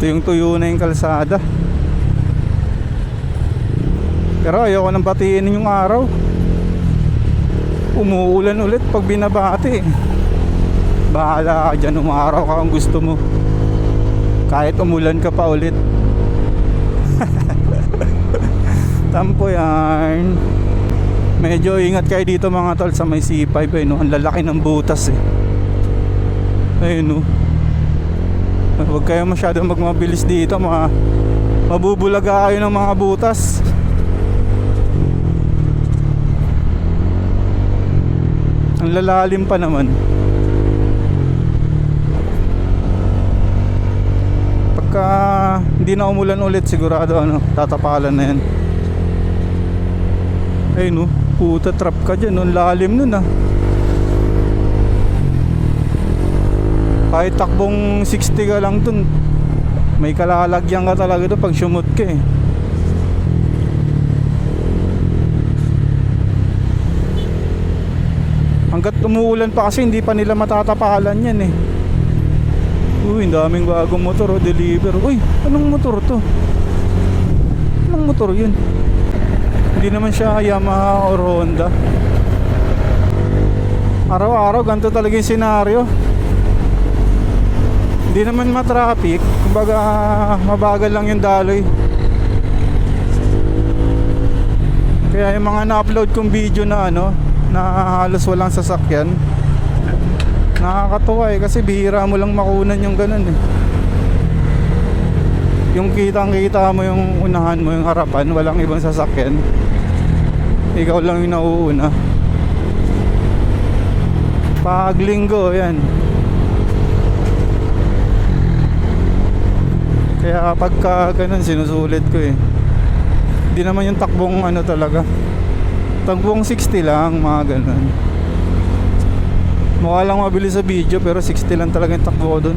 Tuyong-tuyo na yung kalsada. Pero ayoko nang batiin yung araw. Umuulan ulit pag binabati. Bahala ka dyan, umaraw ka kung gusto mo. Kahit umulan ka pa ulit. Tampo yan. Medyo ingat kayo dito mga tol sa may C5 eh, no? Ang lalaki ng butas eh. Ayun no. Huwag kayo masyadong magmabilis dito, mabubulaga kayo ng mga butas. Ang lalalim pa naman. Pagka hindi na umulan ulit, sigurado tatapalan na yan. Ay no, puta, trap ka dyan, ang lalim nun ah. Kahit takbong 60 ka lang dun, may kalalagyan ka talaga dun pag sumot ka eh. Hanggat umuulan pa kasi hindi pa nila matatapalan yan eh. Uy, daming bagong motor deliver. Uy, anong motor to? Anong motor yun? Hindi naman siya Yamaha or Honda. Araw-araw ganito talaga yung senaryo. Hindi naman matraffic, kumbaga mabagal lang yung daloy. Kaya yung mga na-upload kong video na na halos walang sasakyan, nakakatuwa eh, kasi bihira mo lang makunan yung ganun eh. Yung kitang-kita mo yung unahan mo, yung harapan, walang ibang sasakyan, ikaw lang yung nauuna. Pag linggo yan. Kaya pagka ganun sinusulit ko eh. Hindi naman yung takbong talaga, takbong 60 lang, mga ganun. Mukha lang mabilis sa video pero 60 lang talaga yung takbo ko dun.